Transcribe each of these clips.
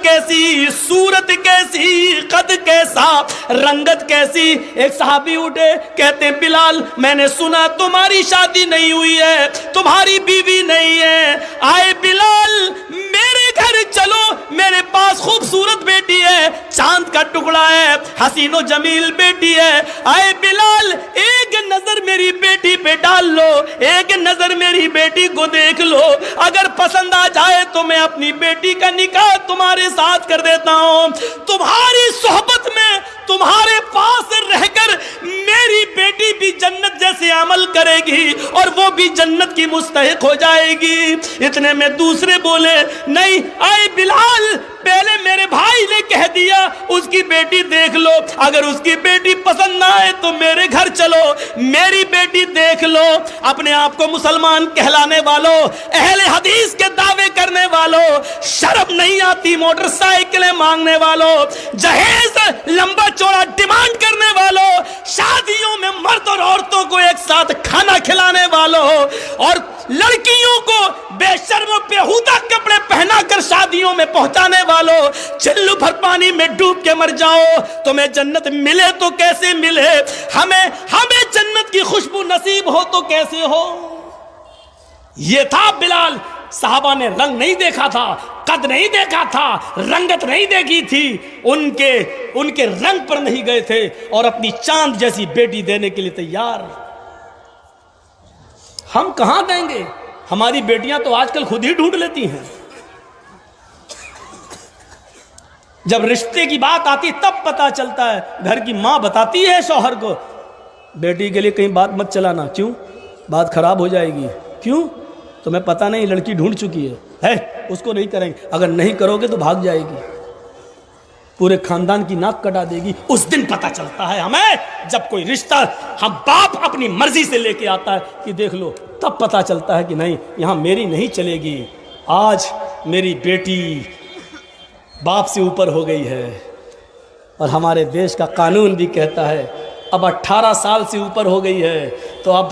कैसी, सूरत कैसी, कद कैसा, रंगत कैसी। एक सहाबी उठे, कहते हैं बिलाल मैंने सुना तुम्हारी शादी नहीं हुई है, तुम्हारी बीवी नहीं है। आए बिलाल मेरे घर चलो, मेरे पास खूबसूरत बेटी है, चांद का टुकड़ा है, हसीनो जमील बेटी है। आए बिलाल एक नजर मेरी बेटी पे डाल लो, एक नजर मेरी बेटी को देख लो, अगर पसंद आ जाए तो मैं अपनी बेटी का निकाह तुम्हारे साथ कर देता हूं। तुम्हारी सोहबत में तुम्हारे पास रहकर मेरी बेटी भी जन्नत जैसे अमल करेगी और वो भी जन्नत की मुस्तहिक हो जाएगी। इतने में दूसरे बोले नहीं, आए बिलाल पहले मेरे भाई ने कह दिया उसकी बेटी देख लो, अगर उसकी बेटी पसंद ना आए तो मेरे घर चलो, मेरी बेटी देख लो। अपने आप को मुसलमान कहलाने वालों, अहले हदीस के दावे करने वालों, शर्म नहीं आती मोटरसाइकिलें मांगने वालों, जहेज लंबा चौड़ा डिमांड करने वालों, शादियों में मर्द और औरतों को एक साथ खाना खिलाने वालों और लड़कियों को बेशर्म बेहुदा कपड़े पहनाकर शादियों में पहुंचाने वालों, चिल्लू भर पानी में डूब के मर जाओ, तुम्हें जन्नत मिले तो कैसे मिले, हमें जन्नत की खुशबू नसीब हो तो कैसे हो। यह था बिलाल। साहबा ने रंग नहीं देखा था, कद नहीं देखा था, रंगत नहीं देखी थी, उनके रंग पर नहीं गए थे और अपनी चांद जैसी बेटी देने के लिए तैयार। हम कहां देंगे, हमारी बेटियां तो आजकल खुद ही ढूंढ लेती हैं। जब रिश्ते की बात आती तब पता चलता है, घर की मां बताती है शौहर को बेटी के लिए कहीं बात मत चलाना, क्यों, बात खराब हो जाएगी, क्यों, तुम्हें पता नहीं लड़की ढूंढ चुकी है उसको नहीं करेंगे, अगर नहीं करोगे तो भाग जाएगी, पूरे खानदान की नाक कटा देगी। उस दिन पता चलता है हमें, जब कोई रिश्ता हम बाप अपनी मर्जी से लेके आता है कि देख लो, तब पता चलता है कि नहीं यहां मेरी नहीं चलेगी। आज मेरी बेटी बाप से ऊपर हो गई है और हमारे देश का कानून भी कहता है अब 18 साल से ऊपर हो गई है तो अब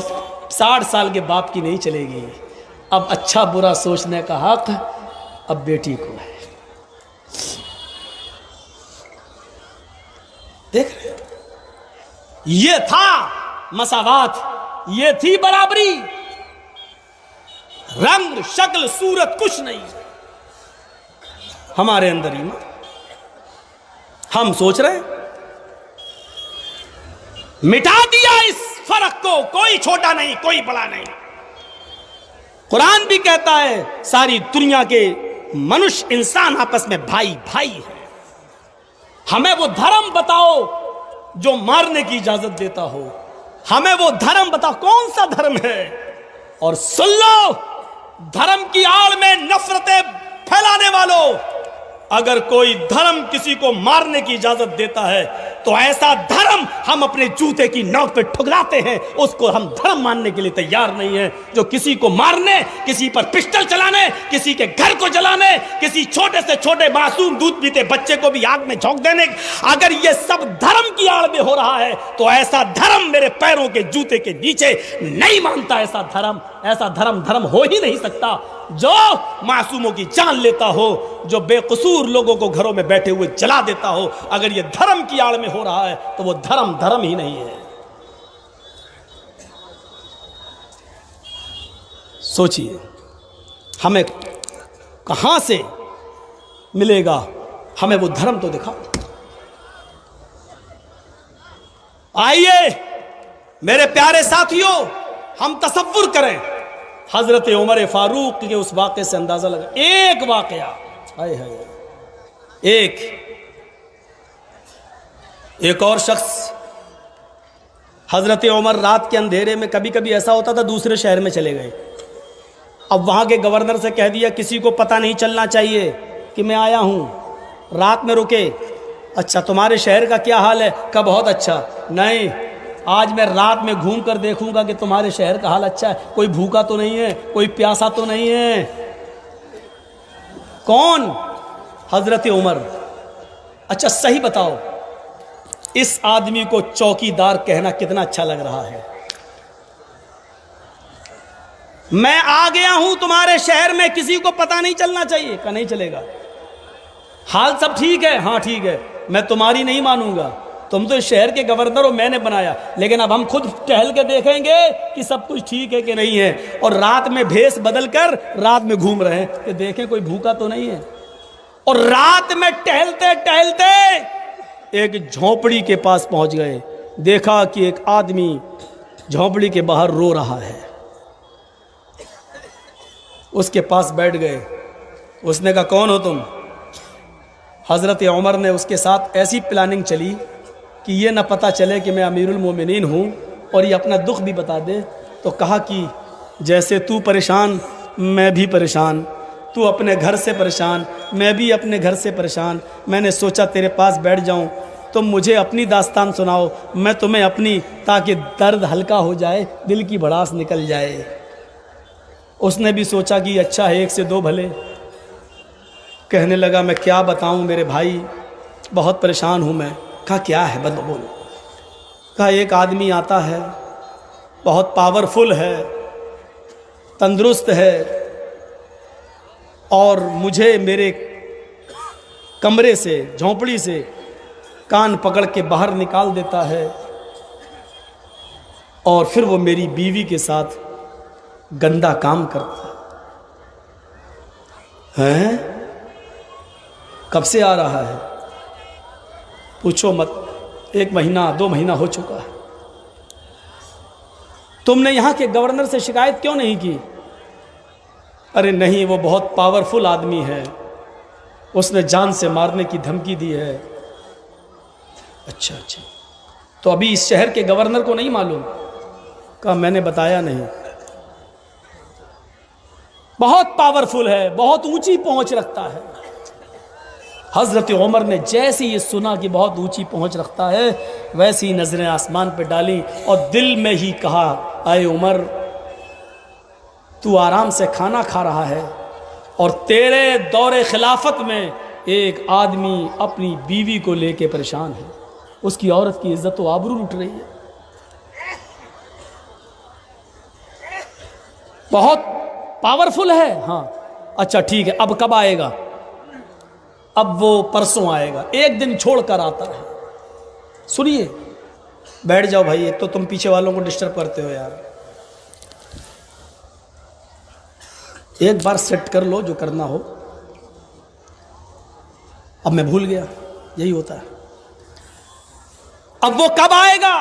60 साल के बाप की नहीं चलेगी, अब अच्छा बुरा सोचने का हक अब बेटी को है। देख रहे, ये था मसावात, ये थी बराबरी, रंग शक्ल सूरत कुछ नहीं, हमारे अंदर ईमान। हम सोच रहे हैं मिटा दिया इस फर्क को, कोई छोटा नहीं कोई बड़ा नहीं। कुरान भी कहता है सारी दुनिया के मनुष्य इंसान आपस में भाई भाई है। हमें वो धर्म बताओ जो मारने की इजाजत देता हो, हमें वो धर्म बताओ कौन सा धर्म है। और सुन लो, धर्म की आड़ में नफरतें फैलाने वालों, अगर कोई धर्म किसी को मारने की इजाजत देता है तो ऐसा धर्म हम अपने जूते की नोक पे ठुकराते हैं, उसको हम धर्म मानने के लिए तैयार नहीं है। जो किसी को मारने, किसी पर पिस्टल चलाने, किसी के घर को जलाने, किसी छोटे से छोटे मासूम दूध पीते बच्चे को भी आग में झोंक देने, अगर ये सब धर्म की आड़ में हो रहा है तो ऐसा धर्म मेरे पैरों के जूते के नीचे नहीं मानता। ऐसा धर्म हो ही नहीं सकता जो मासूमों की जान लेता हो, जो बेकसूर लोगों को घरों में बैठे हुए जला देता हो। अगर ये धर्म की आड़ में हो रहा है तो वो धर्म ही नहीं है। सोचिए हमें कहां से मिलेगा, हमें वो धर्म तो दिखाओ। आइए मेरे प्यारे साथियों, हम तसव्वुर करें हजरत उमर फारूक के उस वाक़े से अंदाजा लगा। एक वाक़या, एक और शख्स, हजरत उमर रात के अंधेरे में, कभी कभी ऐसा होता था दूसरे शहर में चले गए, अब वहां के गवर्नर से कह दिया किसी को पता नहीं चलना चाहिए कि मैं आया हूं, रात में रुके। अच्छा तुम्हारे शहर का क्या हाल है? का बहुत अच्छा। नहीं, आज मैं रात में घूम कर देखूंगा कि तुम्हारे शहर का हाल अच्छा है, कोई भूखा तो नहीं है, कोई प्यासा तो नहीं है। कौन? हजरत उमर। अच्छा सही बताओ, इस आदमी को चौकीदार कहना कितना अच्छा लग रहा है। मैं आ गया हूं तुम्हारे शहर में, किसी को पता नहीं चलना चाहिए। का नहीं चलेगा। हाल सब ठीक है? हाँ ठीक है। मैं तुम्हारी नहीं मानूंगा, तुम तो इस शहर के गवर्नर हो, मैंने बनाया, लेकिन अब हम खुद टहल के देखेंगे कि सब कुछ ठीक है कि नहीं है। और रात में भेष बदल कर रात में घूम रहे हैं कि देखें कोई भूखा तो नहीं है। और रात में टहलते टहलते एक झोपड़ी के पास पहुंच गए, देखा कि एक आदमी झोपड़ी के बाहर रो रहा है। उसके पास बैठ गए। उसने कहा कौन हो तुम? हज़रत उमर ने उसके साथ ऐसी प्लानिंग चली कि ये ना पता चले कि मैं अमीरुल मोमिनीन हूँ और ये अपना दुख भी बता दे। तो कहा कि जैसे तू परेशान मैं भी परेशान, तू अपने घर से परेशान मैं भी अपने घर से परेशान, मैंने सोचा तेरे पास बैठ जाऊँ, तुम मुझे अपनी दास्तान सुनाओ, मैं तुम्हें अपनी, ताकि दर्द हल्का हो जाए, दिल की भड़ास निकल जाए। उसने भी सोचा कि अच्छा है, एक से दो भले। कहने लगा मैं क्या बताऊं मेरे भाई, बहुत परेशान हूं मैं। कहा क्या है बोलो। कहा एक आदमी आता है, बहुत पावरफुल है, तंदुरुस्त है, और मुझे मेरे कमरे से, झोंपड़ी से कान पकड़ के बाहर निकाल देता है और फिर वो मेरी बीवी के साथ गंदा काम करता है। कब से आ रहा है? पूछो मत, 1 महीना 2 महीना हो चुका है। तुमने यहां के गवर्नर से शिकायत क्यों नहीं की? अरे नहीं, वो बहुत पावरफुल आदमी है, उसने जान से मारने की धमकी दी है। अच्छा, तो अभी इस शहर के गवर्नर को नहीं मालूम? कहा मैंने बताया नहीं। बहुत पावरफुल है, बहुत ऊंची पहुंच रखता है। हज़रत उमर ने जैसे ये सुना कि बहुत ऊंची पहुंच रखता है, वैसी नजरें आसमान पे डाली और दिल में ही कहा, आए उमर, तू आराम से खाना खा रहा है और तेरे दौरे खिलाफत में एक आदमी अपनी बीवी को लेके परेशान है, उसकी औरत की इज्जत तो आबरू लुट रही है। बहुत पावरफुल है। हाँ अच्छा ठीक है, अब कब आएगा? अब वो परसों आएगा, 1 दिन छोड़ कर आता है। सुनिए, बैठ जाओ भाई, एक तो तुम पीछे वालों को डिस्टर्ब करते हो यार। एक बार सेट कर लो जो करना हो। अब मैं भूल गया, यही होता है। अब वो कब आएगा?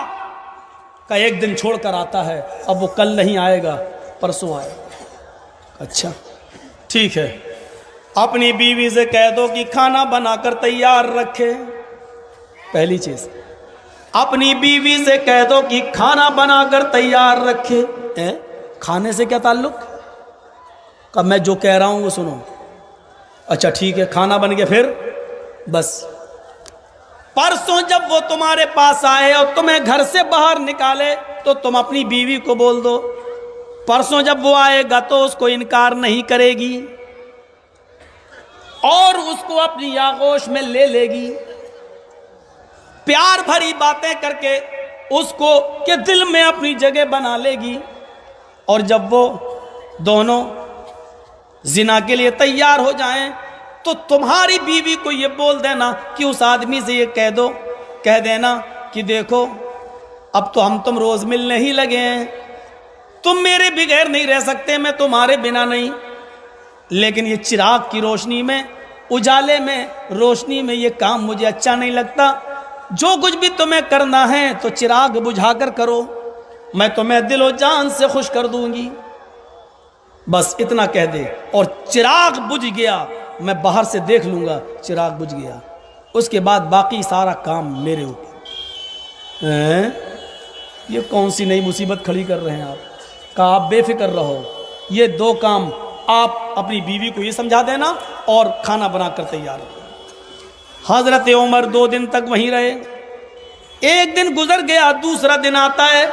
का 1 दिन छोड़कर आता है। अब वो कल नहीं आएगा, परसों आएगा। अच्छा ठीक है, अपनी बीवी से कह दो कि खाना बनाकर तैयार रखे। पहली चीज, अपनी बीवी से कह दो कि खाना बनाकर तैयार रखे। खाने से क्या ताल्लुक? कब मैं जो कह रहा हूं वो सुनो। अच्छा ठीक है, खाना बन गया, फिर बस परसों जब वो तुम्हारे पास आए और तुम्हें घर से बाहर निकाले तो तुम अपनी बीवी को बोल दो, परसों जब वो आएगा तो उसको इनकार नहीं करेगी और उसको अपनी आगोश में ले लेगी, प्यार भरी बातें करके उसको के दिल में अपनी जगह बना लेगी। और जब वो दोनों जिना के लिए तैयार हो जाएं तो तुम्हारी बीवी को ये बोल देना कि उस आदमी से ये कह देना कि देखो अब तो हम तुम रोज मिलने ही लगे हैं, तुम मेरे बगैर नहीं रह सकते, मैं तुम्हारे बिना नहीं, लेकिन ये चिराग की रोशनी में, उजाले में, रोशनी में ये काम मुझे अच्छा नहीं लगता। जो कुछ भी तुम्हें करना है तो चिराग बुझाकर करो, मैं तुम्हें दिलो जान से खुश कर दूंगी। बस इतना कह दे और चिराग बुझ गया, मैं बाहर से देख लूंगा, चिराग बुझ गया, उसके बाद बाकी सारा काम मेरे ऊपर। ये कौन सी नई मुसीबत खड़ी कर रहे हैं आप? का आप बेफिक्र रहो, ये 2 काम आप अपनी बीवी को ये समझा देना और खाना बनाकर तैयार हो। हजरत उमर 2 दिन तक वहीं रहे। 1 दिन गुजर गया, दूसरा दिन आता है,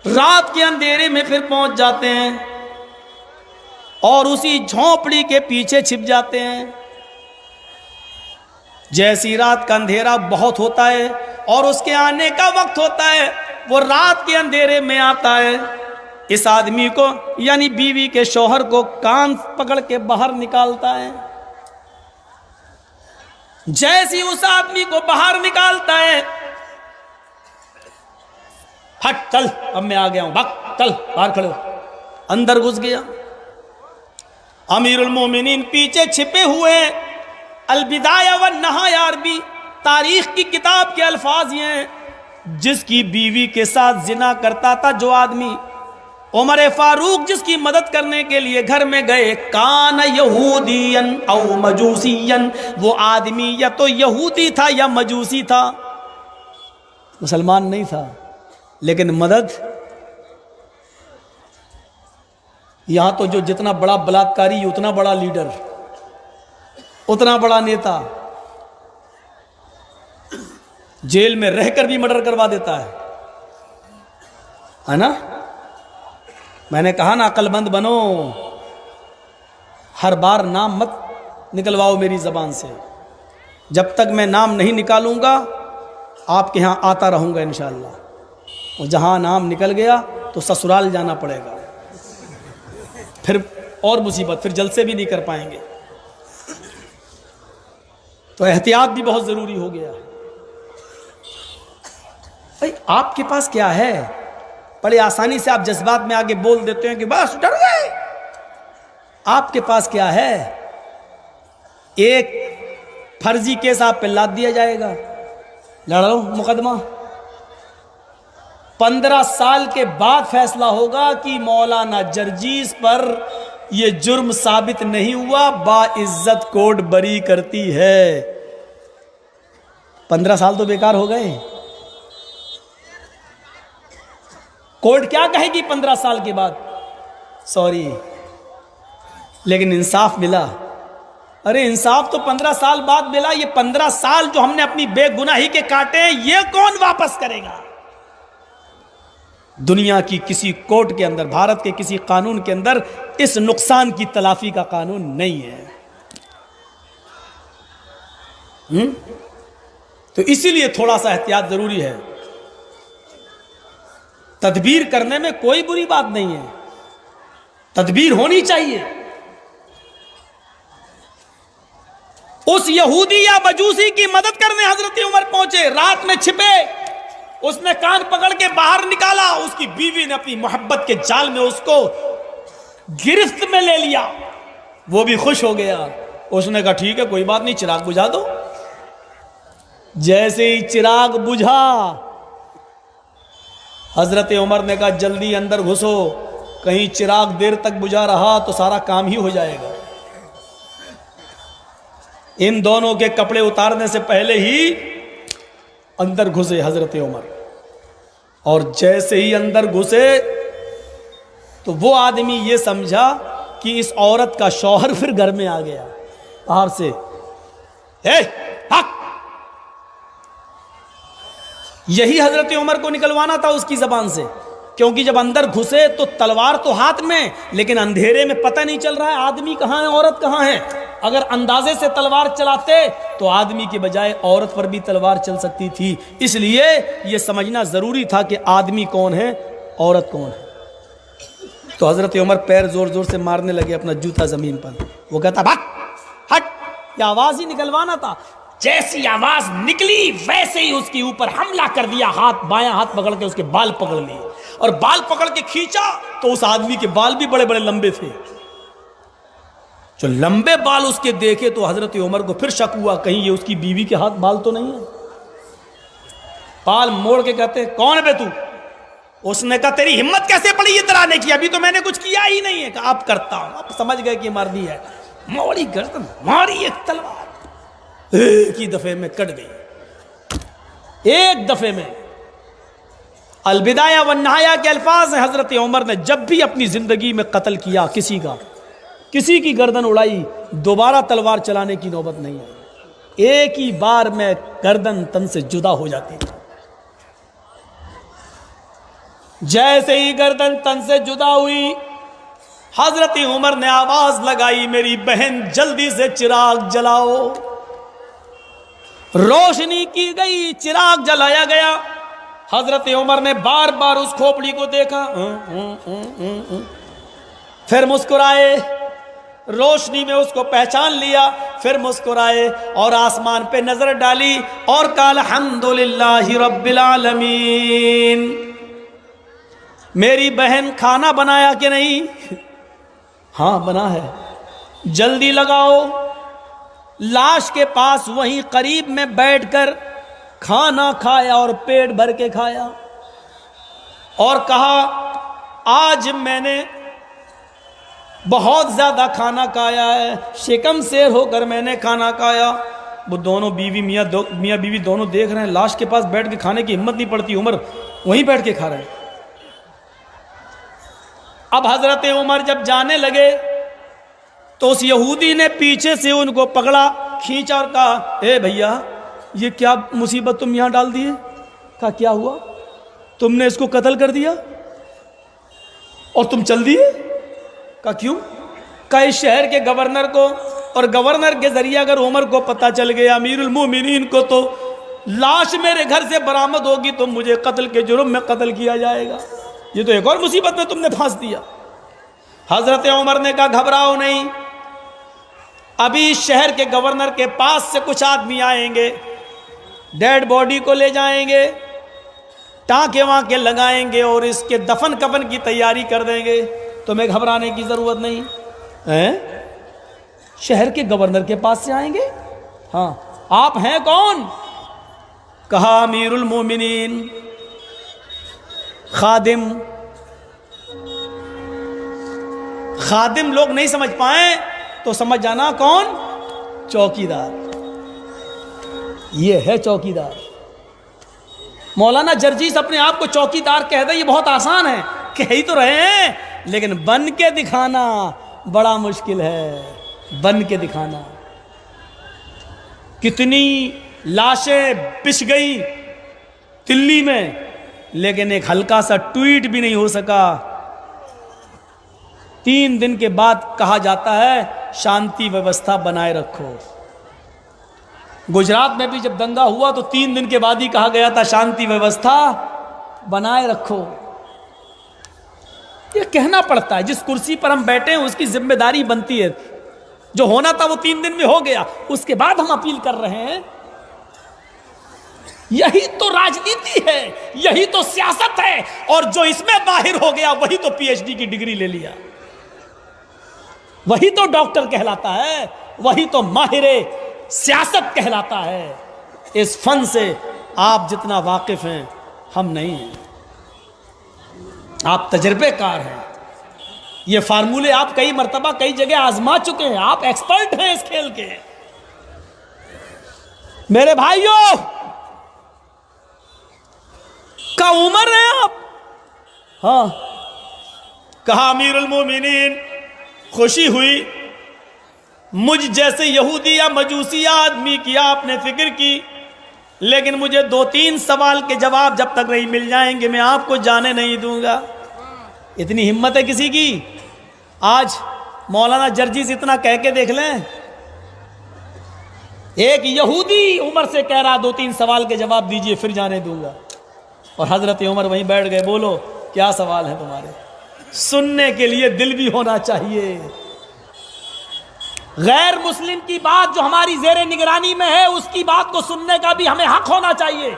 रात के अंधेरे में फिर पहुंच जाते हैं और उसी झोंपड़ी के पीछे छिप जाते हैं। जैसी रात का अंधेरा बहुत होता है और उसके आने का वक्त होता है, वो रात के अंधेरे में आता है, इस आदमी को यानी बीवी के शौहर को कान पकड़ के बाहर निकालता है जैसी उस आदमी को बाहर निकालता है, हट चल अब मैं आ गया हूं, भाग चल बाहर खड़े हो, अंदर घुस गया। अमीरुल मोमिनीन पीछे छिपे हुए हैं। अलबिदाया व नहाया अरबी, तारीख की किताब के अल्फाज ये हैं, जिसकी बीवी के साथ जिना करता था जो आदमी, उमर फारूक जिसकी मदद करने के लिए घर में गए, कान यहूदियन औ मजूसियन, वो आदमी या तो यहूदी था या मजूसी था, मुसलमान नहीं था, लेकिन मदद। यहां तो जो जितना बड़ा बलात्कारी उतना बड़ा लीडर, उतना बड़ा नेता, जेल में रहकर भी मर्डर करवा देता है ना। मैंने कहा ना अक्लमंद बनो, हर बार नाम मत निकलवाओ मेरी जबान से। जब तक मैं नाम नहीं निकालूंगा आपके यहां आता रहूंगा इंशाअल्लाह। और जहां नाम निकल गया तो ससुराल जाना पड़ेगा, फिर और मुसीबत, फिर जलसे भी नहीं कर पाएंगे। तो एहतियात भी बहुत जरूरी हो गया है। भाई आपके पास क्या है, बड़े आसानी से आप जज्बात में आगे बोल देते हैं कि बस डर गए। आपके पास क्या है, एक फर्जी केस आप पे लाद दिया जाएगा, लड़ो मुकदमा, 15 साल के बाद फैसला होगा कि मौलाना जर्जीस पर यह जुर्म साबित नहीं हुआ, बाइज्जत कोर्ट बरी करती है। 15 साल तो बेकार हो गए। कोर्ट क्या कहेगी 15 साल के बाद, सॉरी लेकिन इंसाफ मिला। अरे इंसाफ तो 15 साल बाद मिला, ये 15 साल जो हमने अपनी बेगुनाही के काटे ये कौन वापस करेगा। दुनिया की किसी कोर्ट के अंदर, भारत के किसी कानून के अंदर इस नुकसान की तलाफी का कानून नहीं है। तो इसीलिए थोड़ा सा एहतियात जरूरी है। तदबीर करने में कोई बुरी बात नहीं है, तदबीर होनी चाहिए। उस यहूदी या मजूसी की मदद करने हजरत उमर पहुंचे, रात में छिपे, उसने कान पकड़ के बाहर निकाला, उसकी बीवी ने अपनी मोहब्बत के जाल में उसको गिरफ्त में ले लिया। वो भी खुश हो गया, उसने कहा ठीक है कोई बात नहीं, चिराग बुझा दो। जैसे ही चिराग बुझा, हजरत उमर ने कहा जल्दी अंदर घुसो, कहीं चिराग देर तक बुझा रहा तो सारा काम ही हो जाएगा। इन दोनों के कपड़े उतारने से पहले ही अंदर घुसे हजरत उमर, और जैसे ही अंदर घुसे तो वो आदमी ये समझा कि इस औरत का शौहर फिर घर में आ गया बाहर से। हक! यही हजरत उमर को निकलवाना था उसकी जबान से, क्योंकि जब अंदर घुसे तो तलवार तो हाथ में, लेकिन अंधेरे में पता नहीं चल रहा है आदमी कहां है औरत कहां है। अगर अंदाजे से तलवार चलाते तो आदमी के बजाय औरत पर भी तलवार चल सकती थी। इसलिए यह समझना जरूरी था कि आदमी कौन है औरत कौन है। तो हजरत उमर पैर जोर जोर से मारने लगे अपना जूता जमीन पर। वो कहता भाग हट, ये आवाज ही निकलवाना था। जैसी आवाज निकली वैसे ही उसके ऊपर हमला कर दिया, हाथ बायां हाथ पकड़ के उसके बाल पकड़ लिए, और बाल पकड़ के खींचा तो उस आदमी के बाल भी बड़े बड़े लंबे थे। जो लंबे बाल उसके देखे तो हजरत उमर को फिर शक हुआ कहीं ये उसकी बीवी के हाथ बाल तो नहीं है। बाल मोड़ के कहते कौन है बे तू। उसने कहा तेरी हिम्मत कैसे पड़ी इधर आने की, अभी तो मैंने कुछ किया ही नहीं है। कहा अब करता हूं। अब समझ गए कि मार दी है, मोड़ी गर्दन मारी एक तलवार, एक ही दफे में कट गई, एक दफे में। अलबिदाया व नहाया के अल्फाज हैं, हजरत उमर ने जब भी अपनी जिंदगी में कत्ल किया किसी की गर्दन उड़ाई, दोबारा तलवार चलाने की नौबत नहीं आई। एक ही बार में गर्दन तन से जुदा हो जाती थी। जैसे ही गर्दन तन से जुदा हुई, हजरत उमर ने आवाज लगाई मेरी बहन जल्दी से चिराग जलाओ। रोशनी की गई, चिराग जलाया गया। हजरत उमर ने बार बार उस खोपड़ी को देखा, फिर मुस्कुराए। रोशनी में उसको पहचान लिया, फिर मुस्कुराए और आसमान पे नजर डाली और कहा अल्हम्दुलिल्लाहि रब्बिल आलमीन। मेरी बहन खाना बनाया कि नहीं? हाँ बना है, जल्दी लगाओ। लाश के पास वहीं करीब में बैठकर खाना खाया और पेट भर के खाया और कहा आज मैंने बहुत ज्यादा खाना खाया है, शिकम शेर होकर मैंने खाना खाया। वो दोनों बीवी मियाँ बीवी दोनों देख रहे हैं, लाश के पास बैठ के खाने की हिम्मत नहीं पड़ती, उमर वहीं बैठ के खा रहे हैं। अब हजरत उमर जब जाने लगे तो उस यहूदी ने पीछे से उनको पकड़ा, खींचा और कहा ए भैया ये क्या मुसीबत तुम यहां डाल दिए? कहा क्या हुआ? तुमने इसको कत्ल कर दिया और तुम चल दिए? कहा क्यों? कहा इस शहर के गवर्नर को, और गवर्नर के जरिए अगर उमर को पता चल गया, अमीरुल मोमिनीन को, तो लाश मेरे घर से बरामद होगी तो मुझे कत्ल के जुर्म में कत्ल किया जाएगा। ये तो एक और मुसीबत में तुमने फांस दिया। हजरत उमर ने कहा घबराओ नहीं, अभी शहर के गवर्नर के पास से कुछ आदमी आएंगे, डेड बॉडी को ले जाएंगे, टाँके वाँके लगाएंगे और इसके दफन कफन की तैयारी कर देंगे, तुम्हें घबराने की जरूरत नहीं है। शहर के गवर्नर के पास से आएंगे? हाँ। आप हैं कौन? कहा अमीरुल मोमिनीन, खादिम। खादिम लोग नहीं समझ पाए तो समझ जाना कौन? चौकीदार। ये है चौकीदार। मौलाना जर्जीस अपने आप को चौकीदार कह दे, ये बहुत आसान है, कह ही तो रहे हैं, लेकिन बन के दिखाना बड़ा मुश्किल है। बन के दिखाना। कितनी लाशें बिछ गई दिल्ली में, लेकिन एक हल्का सा ट्वीट भी नहीं हो सका। 3 दिन के बाद कहा जाता है शांति व्यवस्था बनाए रखो। गुजरात में भी जब दंगा हुआ तो 3 दिन के बाद ही कहा गया था शांति व्यवस्था बनाए रखो। ये कहना पड़ता है, जिस कुर्सी पर हम बैठे हैं उसकी जिम्मेदारी बनती है। जो होना था वो 3 दिन में हो गया, उसके बाद हम अपील कर रहे हैं। यही तो राजनीति है, यही तो सियासत है। और जो इसमें माहिर हो गया वही तो पीएचडी की डिग्री ले लिया, वही तो डॉक्टर कहलाता है, वही तो माहिर सियासत कहलाता है। इस फन से आप जितना वाकिफ हैं हम नहीं हैं। आप तजर्बेकार हैं, ये फार्मूले आप कई मर्तबा कई जगह आजमा चुके हैं, आप एक्सपर्ट हैं इस खेल के। मेरे भाइयों का उमर है आप? हाँ। कहा अमीरुल मोमिनीन, खुशी हुई मुझ जैसे यहूदी या मजूसी आदमी की आपने फिक्र की, लेकिन मुझे 2-3 सवाल के जवाब जब तक नहीं मिल जाएंगे मैं आपको जाने नहीं दूंगा। इतनी हिम्मत है किसी की? आज मौलाना जर्जीस इतना कह के देख लें, एक यहूदी उमर से कह रहा 2-3 सवाल के जवाब दीजिए फिर जाने दूंगा, और हजरत उमर वहीं बैठ गए। बोलो क्या सवाल है तुम्हारे? सुनने के लिए दिल भी होना चाहिए। गैर मुस्लिम की बात जो हमारी जेरे निगरानी में है उसकी बात को सुनने का भी हमें हक होना चाहिए,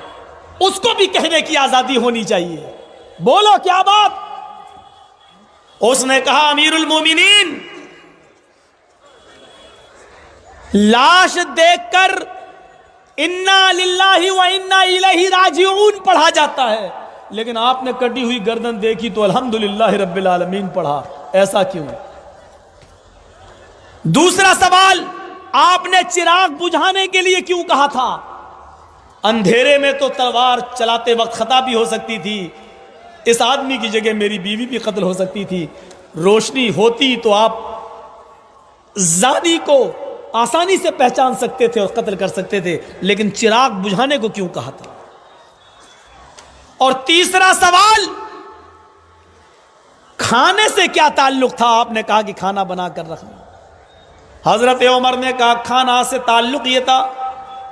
उसको भी कहने की आजादी होनी चाहिए। बोलो क्या बात? उसने कहा अमीरुल मोमिनीन, लाश देखकर इन्ना लिल्लाहि व इन्ना इलैहि राजिऊन पढ़ा जाता है, लेकिन आपने कटी हुई गर्दन देखी तो अल्हम्दुलिल्लाह रब्बिल आलमीन पढ़ा, ऐसा क्यों? दूसरा सवाल, आपने चिराग बुझाने के लिए क्यों कहा था? अंधेरे में तो तलवार चलाते वक्त खता भी हो सकती थी, इस आदमी की जगह मेरी बीवी भी कत्ल हो सकती थी। रोशनी होती तो आप जानी को आसानी से पहचान सकते थे और कत्ल कर सकते थे, लेकिन चिराग बुझाने को क्यों कहा था? और तीसरा सवाल, खाने से क्या ताल्लुक था? आपने कहा कि खाना बना कर रखना। हजरत उमर ने कहा खाना से ताल्लुक यह था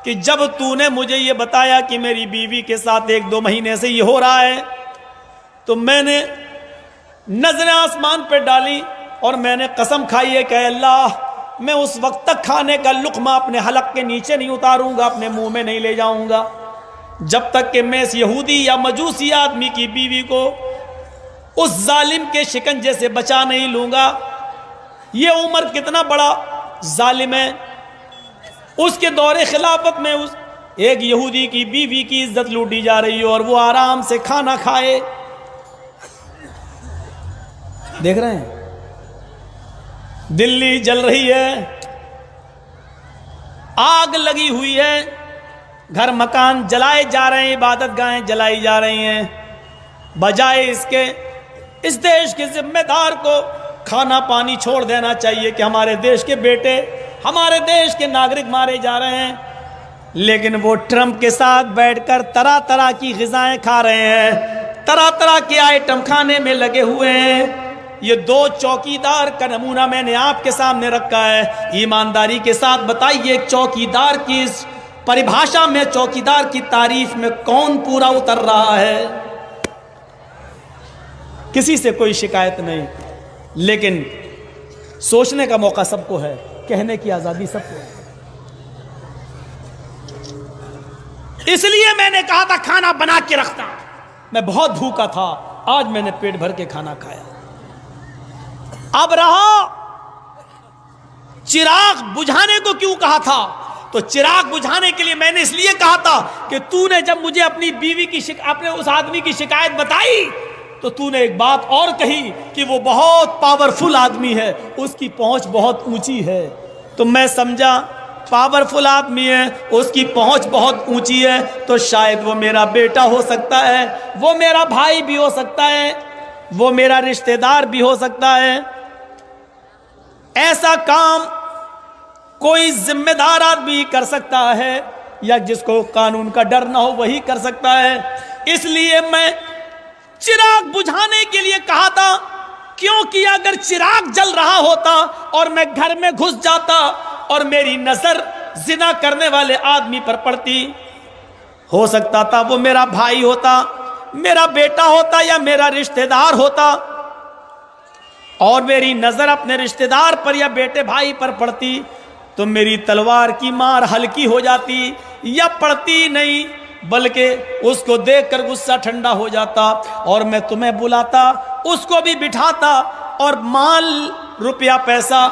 कि जब तूने मुझे यह बताया कि मेरी बीवी के साथ 1-2 महीने से ये हो रहा है, तो मैंने नजरें आसमान पर डाली और मैंने कसम खाई है कि अल्लाह मैं उस वक्त तक खाने का लुक़मा अपने हलक के नीचे नहीं उतारूंगा, अपने मुंह में नहीं ले जाऊंगा, जब तक कि मैं इस यहूदी या मजूसी आदमी की बीवी को उस जालिम के शिकंजे से बचा नहीं लूंगा। ये उमर कितना बड़ा जालिम है, उसके दौरे खिलाफत में उस एक यहूदी की बीवी की इज्जत लूटी जा रही है और वो आराम से खाना खाए। देख रहे हैं दिल्ली जल रही है, आग लगी हुई है, घर मकान जलाए जा रहे हैं, इबादत गाहें जलाई जा रही हैं। बजाय इसके इस देश के जिम्मेदार को खाना पानी छोड़ देना चाहिए कि हमारे देश के बेटे, हमारे देश के नागरिक मारे जा रहे हैं, लेकिन वो ट्रंप के साथ बैठकर तरह तरह की ग़िज़ाएं खा रहे हैं, तरह तरह के आइटम खाने में लगे हुए हैं। ये दो चौकीदार का नमूना मैंने आपके सामने रखा है। ईमानदारी के साथ बताइए, एक चौकीदार की इस परिभाषा में, चौकीदार की तारीफ में कौन पूरा उतर रहा है? किसी से कोई शिकायत नहीं, लेकिन सोचने का मौका सबको है, कहने की आज़ादी सबको है। इसलिए मैंने कहा था खाना बना के रखना। मैं बहुत भूखा था, आज मैंने पेट भर के खाना खाया। अब रहा चिराग बुझाने को क्यों कहा था, तो चिराग बुझाने के लिए मैंने इसलिए कहा था कि तूने जब मुझे अपनी बीवी की अपने उस आदमी की शिकायत बताई तो तूने एक बात और कही कि वो बहुत पावरफुल आदमी है, उसकी पहुंच बहुत ऊंची है। तो मैं समझा पावरफुल आदमी है, उसकी पहुंच बहुत ऊंची है, तो शायद वो मेरा बेटा हो सकता है, वो मेरा भाई भी हो सकता है, वो मेरा रिश्तेदार भी हो सकता है। ऐसा काम कोई जिम्मेदार आदमी कर सकता है, या जिसको कानून का डर ना हो वही कर सकता है। इसलिए मैं चिराग बुझाने के लिए कहा था, क्योंकि अगर चिराग जल रहा होता और मैं घर में घुस जाता और मेरी नजर जिना करने वाले आदमी पर पड़ती, हो सकता था वो मेरा भाई होता, मेरा बेटा होता, या मेरा रिश्तेदार होता, और मेरी नजर अपने रिश्तेदार पर या बेटे भाई पर पड़ती तो मेरी तलवार की मार हल्की हो जाती, या पड़ती नहीं बल्कि उसको देखकर गुस्सा ठंडा हो जाता और मैं तुम्हें बुलाता, उसको भी बिठाता और माल रुपया पैसा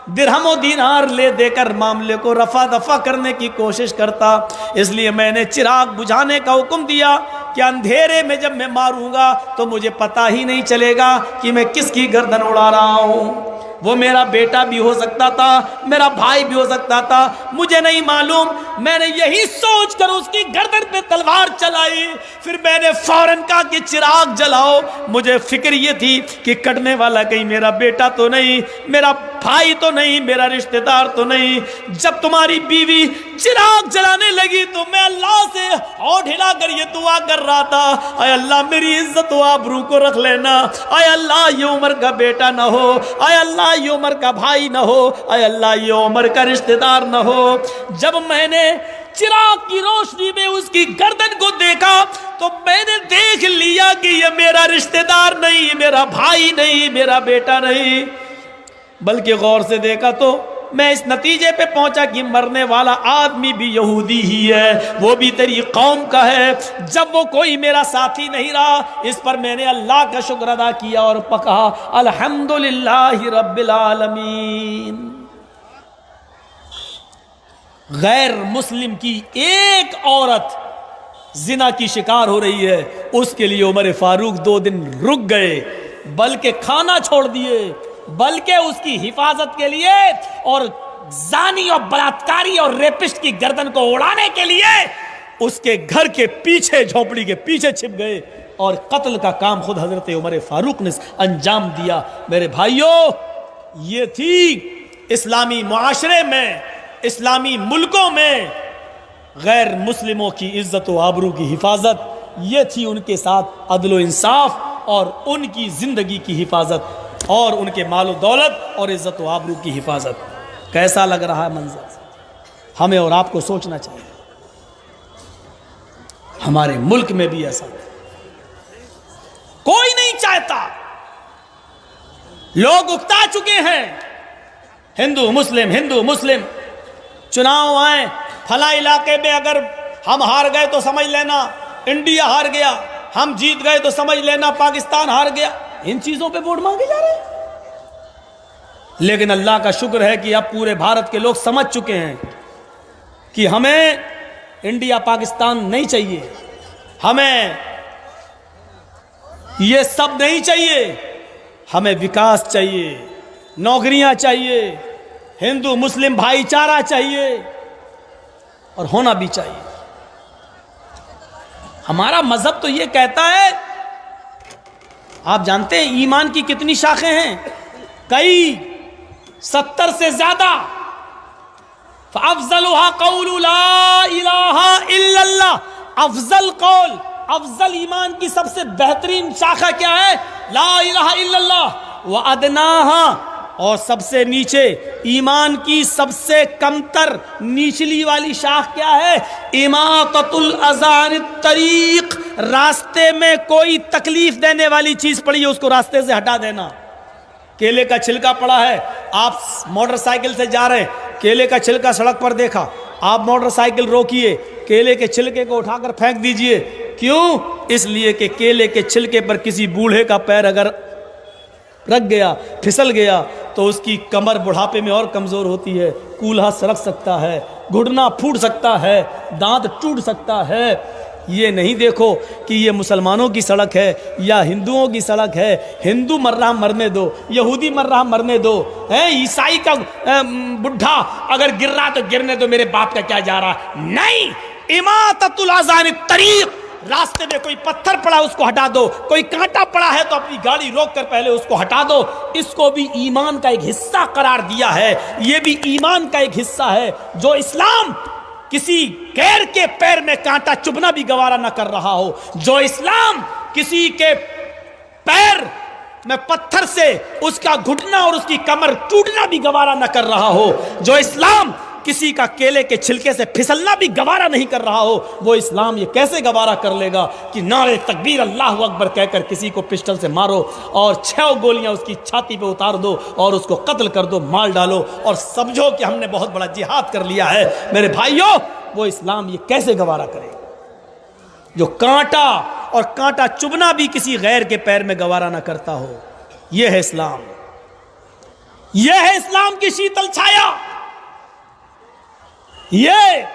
दिरहम दीनार ले देकर मामले को रफा दफा करने की कोशिश करता। इसलिए मैंने चिराग बुझाने का हुक्म दिया कि अंधेरे में जब मैं मारूंगा तो मुझे पता ही नहीं चलेगा कि मैं किसकी गर्दन उड़ा रहा हूं। वो मेरा बेटा भी हो सकता था, मेरा भाई भी हो सकता था, मुझे नहीं मालूम। मैंने यही सोचकर उसकी गर्दन पे तलवार चलाई। फिर मैंने फौरन कहा कि चिराग जलाओ। मुझे फिक्र ये थी कि कटने वाला कहीं मेरा बेटा तो नहीं, मेरा भाई तो नहीं, मेरा रिश्तेदार तो नहीं। जब तुम्हारी बीवी चिराग जलाने लगी तो मैं अल्लाह से होठ हिलाकर ये दुआ कर रहा था, आय अल्लाह मेरी इज्जत व आबरू को रख लेना, आय अल्लाह ये उमर का बेटा ना हो, आय अल्लाह ये उमर का भाई ना हो, आय अल्लाह ये उमर का रिश्तेदार ना हो। जब मैंने चिराग की रोशनी में उसकी गर्दन को देखा तो मैंने देख लिया कि ये मेरा रिश्तेदार नहीं, मेरा भाई नहीं, मेरा बेटा नहीं, बल्कि गौर से देखा तो मैं इस नतीजे पे पहुंचा कि मरने वाला आदमी भी यहूदी ही है, वो भी तेरी कौम का है। जब वो कोई मेरा साथी नहीं रहा, इस पर मैंने अल्लाह का शुक्र अदा किया और कहा अल्हम्दुलिल्लाहि रब्बिल आलमीन। गैर मुस्लिम की एक औरत जिना की शिकार हो रही है, उसके लिए उमर फारूक 2 दिन रुक गए, बल्कि खाना छोड़ दिए, बल्कि उसकी हिफाजत के लिए और जानी और बलात्कारी और रेपिस्ट की गर्दन को उड़ाने के लिए उसके घर के पीछे, झोपड़ी के पीछे छिप गए और कत्ल का काम खुद हजरत उमर फारूक ने अंजाम दिया। मेरे भाइयों, ये थी इस्लामी मुआशरे में, इस्लामी मुल्कों में गैर मुस्लिमों की इज्जत व आबरू की हिफाजत। ये थी उनके साथ अदल व इंसाफ और उनकी जिंदगी की हिफाजत और उनके मालो दौलत और इज्जत व आबरू की हिफाजत। कैसा लग रहा है मंजर? हमें और आपको सोचना चाहिए। हमारे मुल्क में भी ऐसा कोई नहीं चाहता लोग उकता चुके हैं, हिंदू मुस्लिम। चुनाव आए, फला इलाके में अगर हम हार गए तो समझ लेना इंडिया हार गया, हम जीत गए तो समझ लेना पाकिस्तान हार गया। इन चीजों पे वोट मांगे जा रहे हैं। लेकिन अल्लाह का शुक्र है कि अब पूरे भारत के लोग समझ चुके हैं कि हमें इंडिया पाकिस्तान नहीं चाहिए, हमें ये सब नहीं चाहिए, हमें विकास चाहिए, नौकरियां चाहिए, हिंदू मुस्लिम भाईचारा चाहिए और होना भी चाहिए। हमारा मजहब तो ये कहता है, आप जानते हैं ईमान की कितनी शाखें हैं, कई 70 से ज्यादा। अफजलुहा कौलु ला इलाहा इल्लल्लाह, अफजल कौल, अफजल ईमान की सबसे बेहतरीन शाखा क्या है? ला इलाहा इल्लल्लाह। व अदनाहा, और सबसे नीचे ईमान की सबसे कमतर निचली वाली शाख क्या है? इमाततुल अज़ान तरीक, रास्ते में कोई तकलीफ देने वाली चीज पड़ी है उसको रास्ते से हटा देना। केले का छिलका पड़ा है, आप मोटरसाइकिल से जा रहे हैं, केले का छिलका सड़क पर देखा, आप मोटरसाइकिल रोकिए, केले के छिलके को उठाकर फेंक दीजिए। क्यों? इसलिए कि केले के छिलके पर किसी बूढ़े का पैर अगर रख गया, फिसल गया, तो उसकी कमर बुढ़ापे में और कमजोर होती है, कूल्हा सरक सकता है, घुटना फूट सकता है, दांत टूट सकता है। ये नहीं देखो कि ये मुसलमानों की सड़क है या हिंदुओं की सड़क है, हिंदू मर रहा मरने दो, यहूदी मर रहा मरने दो, है ईसाई का बुढ़ा अगर गिर रहा तो गिरने दो, मेरे बाप का क्या जा रहा। नहीं, इमाततुल अज़ान तरीक, रास्ते में कोई पत्थर पड़ा उसको हटा दो, कोई कांटा पड़ा है तो अपनी गाड़ी रोक कर पहले उसको हटा दो। इसको भी ईमान का एक हिस्सा करार दिया है, ये भी ईमान का एक हिस्सा है। जो इस्लाम किसी गैर के पैर में कांटा चुभना भी गवारा न कर रहा हो, जो इस्लाम किसी के पैर में पत्थर से उसका घुटना और उसकी कमर टूटना भी गवारा न कर रहा हो, जो इस्लाम किसी का केले के छिलके से फिसलना भी गवारा नहीं कर रहा हो, वो इस्लाम ये कैसे गवारा कर लेगा कि नारे तकबीर अल्लाह अकबर कहकर किसी को पिस्टल से मारो और 6 गोलियां उसकी छाती पे उतार दो और उसको कत्ल कर दो, मार डालो और समझो कि हमने बहुत बड़ा जिहाद कर लिया है। मेरे भाइयों, वो इस्लाम ये कैसे गवारा करेगा जो कांटा और कांटा चुभना भी किसी गैर के पैर में गवारा ना करता हो। यह है इस्लाम, यह है इस्लाम की शीतल छाया। ये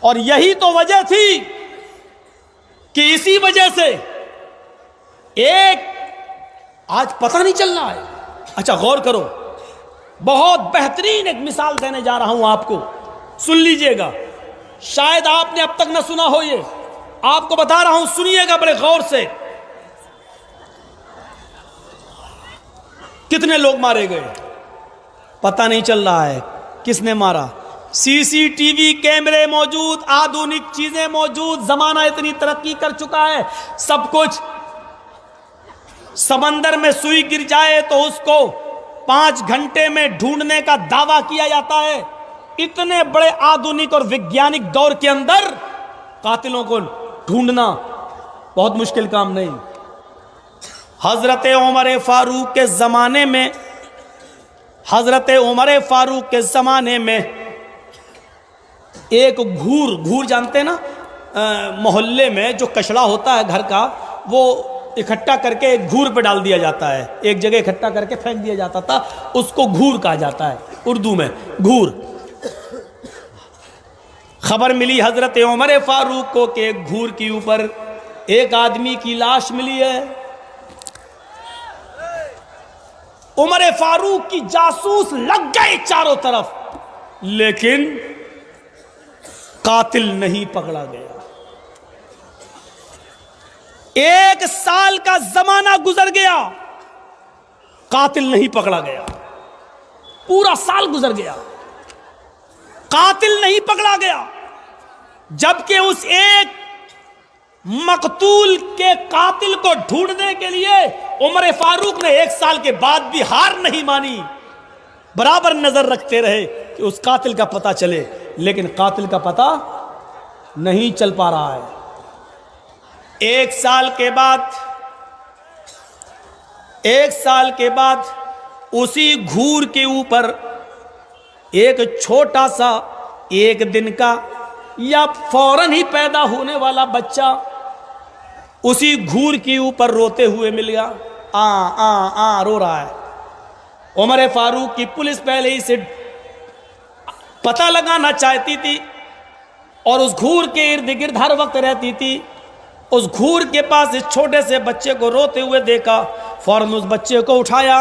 और यही तो वजह थी कि इसी वजह से एक आज पता नहीं चल रहा है। अच्छा गौर करो, बहुत बेहतरीन एक मिसाल देने जा रहा हूं आपको, सुन लीजिएगा, शायद आपने अब तक ना सुना हो, ये आपको बता रहा हूं, सुनिएगा बड़े गौर से। कितने लोग मारे गए पता नहीं चल रहा है, किसने मारा। सीसीटीवी कैमरे मौजूद, आधुनिक चीजें मौजूद, जमाना इतनी तरक्की कर चुका है, सब कुछ। समंदर में सुई गिर जाए तो उसको 5 घंटे में ढूंढने का दावा किया जाता है। इतने बड़े आधुनिक और वैज्ञानिक दौर के अंदर कातिलों को ढूंढना बहुत मुश्किल काम नहीं। हजरत उमर फारूक के जमाने में, हजरत उमर फारूक के जमाने में एक घूर जानते हैं ना, मोहल्ले में जो कचड़ा होता है घर का, वो इकट्ठा करके एक घूर पे डाल दिया जाता है, एक जगह इकट्ठा करके फेंक दिया जाता था, उसको घूर कहा जाता है उर्दू में, घूर। खबर मिली हजरत उमर फारूक को कि एक घूर के ऊपर एक आदमी की लाश मिली है। उमर फारूक की जासूस लग गए चारों तरफ, लेकिन कातिल नहीं पकड़ा गया। 1 साल का जमाना गुजर गया, कातिल नहीं पकड़ा गया। पूरा साल गुजर गया, कातिल नहीं पकड़ा गया। जबकि उस एक मकतूल के कातिल को ढूंढने के लिए उमर फारूक ने 1 साल के बाद भी हार नहीं मानी, बराबर नजर रखते रहे कि उस कातिल का पता चले, लेकिन कातिल का पता नहीं चल पा रहा है। 1 साल के बाद 1 साल के बाद उसी घूर के ऊपर एक छोटा सा 1 दिन का या फौरन ही पैदा होने वाला बच्चा उसी घूर के ऊपर रोते हुए मिल गया। आ रो रहा है। उमर फारूक की पुलिस पहले ही से पता लगाना चाहती थी और उस घूर के इर्द गिर्द हर वक्त रहती थी। उस घूर के पास इस छोटे से बच्चे को रोते हुए देखा, फौरन उस बच्चे को उठाया।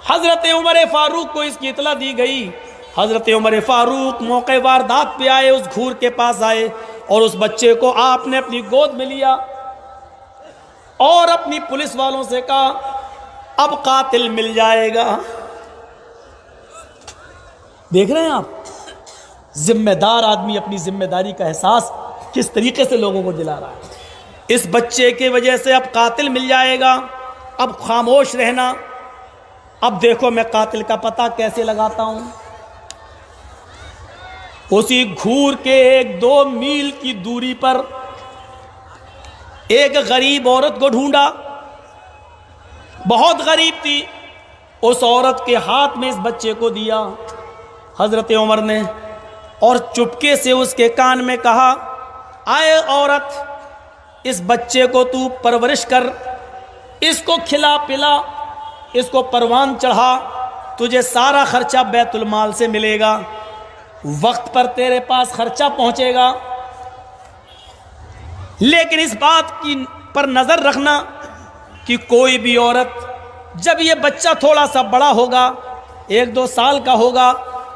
हजरत उमर फारूक को इसकी इतला दी गई। हजरत उमर फारूक मौके वारदात पे आए, उस घूर के पास आए और उस बच्चे को आपने अपनी गोद में लिया और अपनी पुलिस वालों से कहा, अब कातिल मिल जाएगा। देख रहे हैं आप, जिम्मेदार आदमी अपनी जिम्मेदारी का एहसास किस तरीके से लोगों को दिला रहा है। इस बच्चे की वजह से अब कातिल मिल जाएगा, अब खामोश रहना, अब देखो मैं कातिल का पता कैसे लगाता हूं। उसी घूर के 1-2 मील की दूरी पर एक गरीब औरत को ढूंढा, बहुत गरीब थी। उस औरत के हाथ में इस बच्चे को दिया हजरत उमर ने और चुपके से उसके कान में कहा, आए औरत, इस बच्चे को तू परवरिश कर, इसको खिला पिला, इसको परवान चढ़ा, तुझे सारा खर्चा बैतुल माल से मिलेगा, वक्त पर तेरे पास खर्चा पहुंचेगा। लेकिन इस बात की पर नजर रखना कि कोई भी औरत जब ये बच्चा थोड़ा सा बड़ा होगा, 1-2 साल का होगा,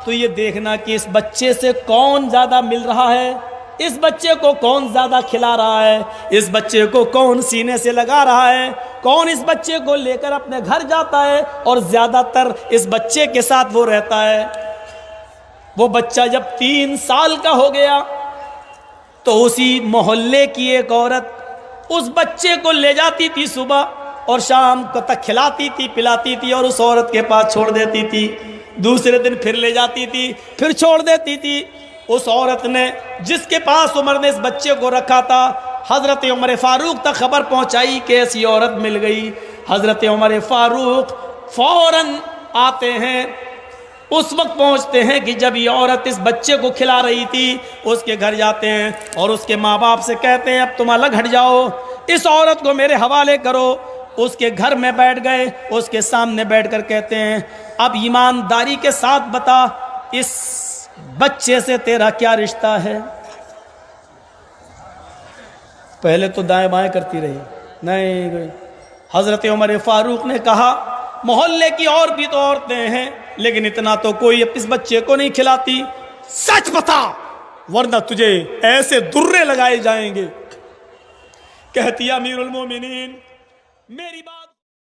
तो ये देखना कि इस बच्चे से कौन ज्यादा मिल रहा है, इस बच्चे को कौन ज्यादा खिला रहा है, इस बच्चे को कौन सीने से लगा रहा है, कौन इस बच्चे को लेकर अपने घर जाता है और ज्यादातर इस बच्चे के साथ वो रहता है। वो बच्चा जब 3 साल का हो गया तो उसी मोहल्ले की एक औरत उस बच्चे को ले जाती थी सुबह और शाम को तक खिलाती थी, पिलाती थी और उस औरत के पास छोड़ देती थी। दूसरे दिन फिर ले जाती थी, फिर छोड़ देती थी। उस औरत ने जिसके पास उमर ने इस बच्चे को रखा था, हजरत उमर फारूक तक खबर पहुंचाई कि ऐसी औरत मिल गई। हजरत उमर फारूक फौरन आते हैं, उस वक्त पहुंचते हैं कि जब ये औरत इस बच्चे को खिला रही थी, उसके घर जाते हैं और उसके माँ बाप से कहते हैं, अब तुम अलग हट जाओ, इस औरत को मेरे हवाले करो। उसके घर में बैठ गए, उसके सामने बैठकर कहते हैं, अब ईमानदारी के साथ बता, इस बच्चे से तेरा क्या रिश्ता है। पहले तो दाएं बाएं करती रही, नहीं। हजरत उमर फारूक ने कहा, मोहल्ले की और भी तो औरतें हैं, लेकिन इतना तो कोई इस बच्चे को नहीं खिलाती, सच बता वरना तुझे ऐसे दुर्रे लगाए जाएंगे। कहती अमीरुल मोमिनीन, मेरी बात